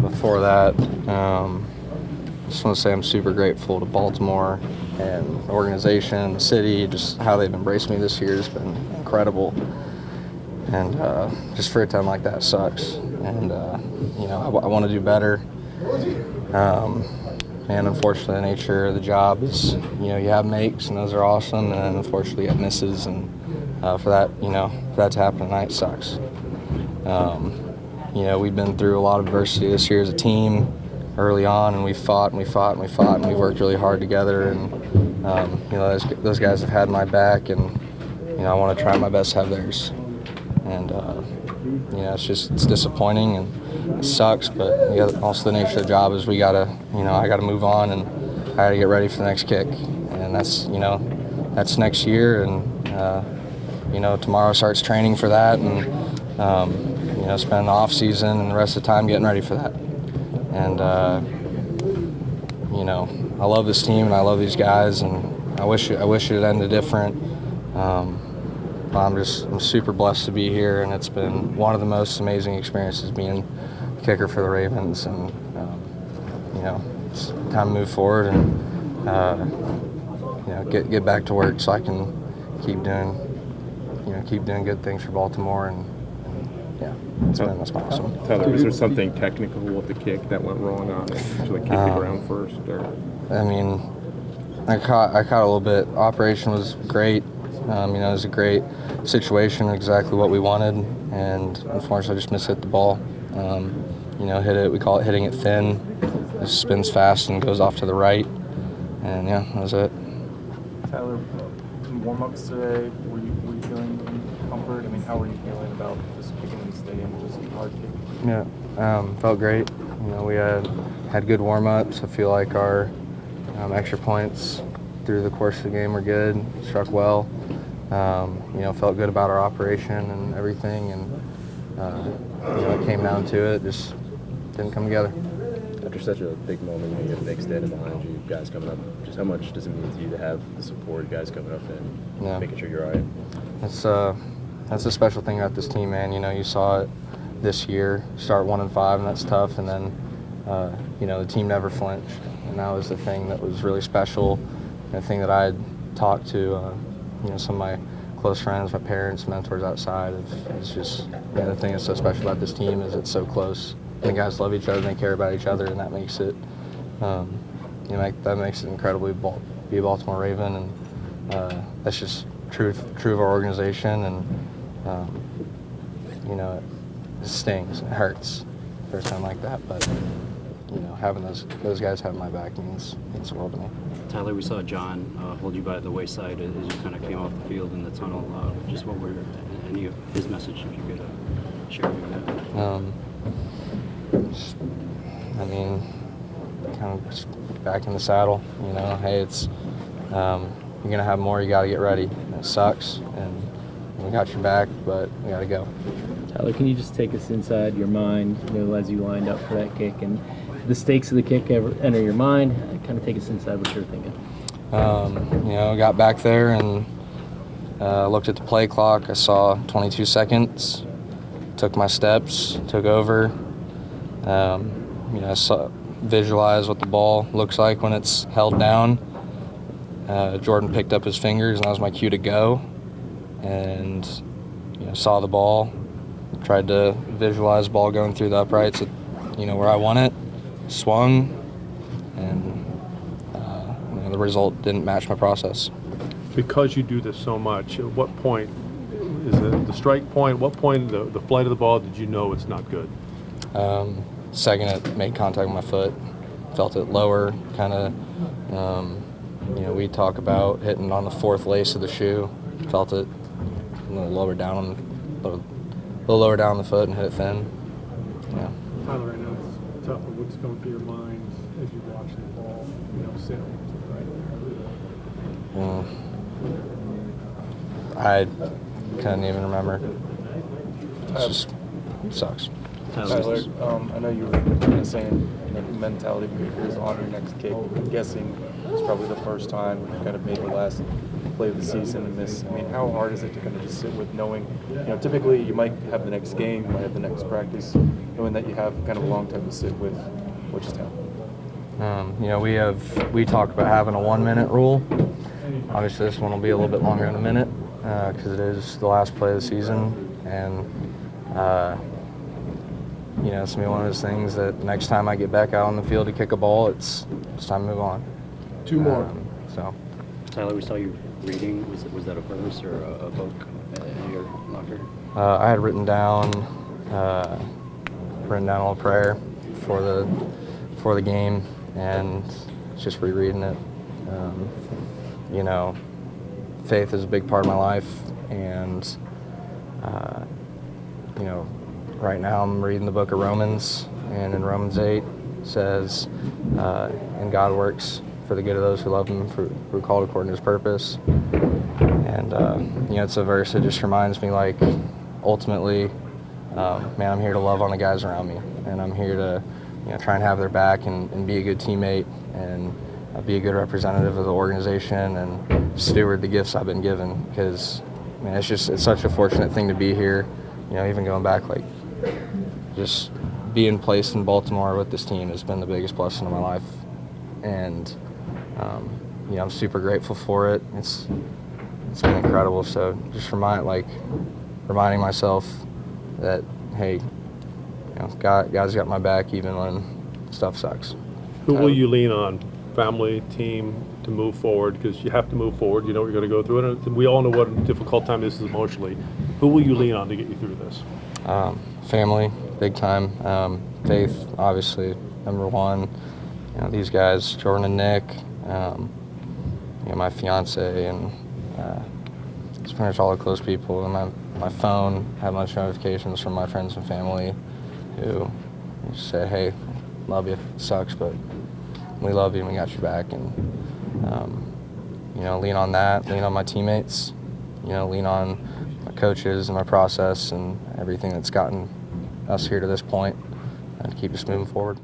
before that, just want to say I'm super grateful to Baltimore and the organization, the city, just how they've embraced me this year has been incredible. And just for a time like that sucks. And, I want to do better. And unfortunately, the nature of the job is, you have makes, and those are awesome, and unfortunately you have misses, and for that to happen tonight sucks. We've been through a lot of adversity this year as a team early on, and we fought, and we worked really hard together, and, those guys have had my back, and, I want to try my best to have theirs. And, it's disappointing, and it sucks, but also the nature of the job is I got to move on, and I got to get ready for the next kick. And that's next year, and, tomorrow starts training for that, and, spend the off season and the rest of the time getting ready for that. And, I love this team, and I love these guys, and I wish it had ended different. I'm super blessed to be here, and it's been one of the most amazing experiences being kicker for the Ravens. And it's time to move forward and get back to work so I can keep doing good things for Baltimore. And that's awesome. Tyler, was there something technical with the kick that went wrong on it? Should I kick the ground first? Or? I caught a little bit. Operation was great. It was a great situation, exactly what we wanted, and unfortunately I just mishit the ball. Hit it, we call it hitting it thin. It spins fast and goes off to the right, and that was it. Tyler, in warm-ups today, were you feeling comfort? How were you feeling about just kicking in the stadium, just a hard kick? Yeah, felt great. We had good warm-ups. I feel like our extra points through the course of the game were good, struck well. Felt good about our operation and everything, and it came down to it, just didn't come together. After such a big moment, you get a big standing behind you, guys coming up, just how much does it mean to you to have the support, guys coming up and making sure you're all right? That's a special thing about this team, man. You saw it this year, start 1-5, and that's tough, and then the team never flinched, and that was the thing that was really special, and the thing that I had talked to some of my close friends, my parents, mentors outside. It's just the thing that's so special about this team is it's so close. And the guys love each other, and they care about each other, and that makes it incredibly be a Baltimore Raven, and that's just true of our organization. And it stings, it hurts first time like that, but having those guys have my back means the world to me. Tyler, we saw John hold you by the wayside as you kind of came off the field in the tunnel. Just what were any of his message, if you could share with that? Kind of just back in the saddle. Hey, it's you're gonna have more. You got to get ready. And it sucks, and we got your back, but we got to go. Tyler, can you just take us inside your mind, as you lined up for that kick, and the stakes of the kick ever enter your mind? Kind of take us inside what you're thinking. Got back there and looked at the play clock. I saw 22 seconds. Took my steps. Took over. I visualized what the ball looks like when it's held down. Jordan picked up his fingers, and that was my cue to go. And saw the ball. Tried to visualize the ball going through the uprights at, where I want it. Swung, and the result didn't match my process. Because you do this so much, at what point is it the strike point? What point the flight of the ball did you know it's not good? Second it made contact with my foot, felt it lower, kind of. We talk about hitting on the fourth lace of the shoe, felt it a little lower down on the foot and hit it thin. Yeah. Tyler, I know it's tough, but what's going through your mind as you watch the ball, sailing to the right there? I couldn't even remember. It just sucks. Tyler, I know you were saying mentality is on your next kick. I'm guessing it's probably the first time you kind of made the last play of the season and miss. How hard is it to kind of just sit with knowing, typically you might have the next game, you might have the next practice, knowing that you have kind of a long time to sit with Wichita? We talk about having a 1-minute rule. Obviously, this one will be a little bit longer than a minute because it is the last play of the season, and it's gonna be one of those things that next time I get back out on the field to kick a ball, it's time to move on. 2 more. So, Tyler, we saw you reading. Was that a verse or a book in your locker? I had written down a little prayer for the game, and just rereading it. Faith is a big part of my life, and right now I'm reading the book of Romans, and in Romans 8 it says, and God works for the good of those who love him, who are called according to his purpose. And it's a verse that just reminds me, like, ultimately, I'm here to love on the guys around me, and I'm here to try and have their back and be a good teammate and be a good representative of the organization and steward the gifts I've been given, because it's such a fortunate thing to be here. Even going back, like, just being placed in Baltimore with this team has been the biggest blessing of my life, and I'm super grateful for it. It's been incredible. So just reminding myself that, hey, God's got my back even when stuff sucks. Who will you lean on, family, team, to move forward? Because you have to move forward. You know what you're going to go through it. And we all know what a difficult time this is emotionally. Who will you lean on to get you through this? Family, big time. Faith, obviously, number one. These guys, Jordan and Nick, my fiance, and just pretty much all the close people. And my phone, I have a bunch of notifications from my friends and family who just said, hey, love you, sucks, but we love you and we got your back. And lean on that, lean on my teammates, lean on my coaches and my process and everything that's gotten us here to this point, and to keep us moving forward.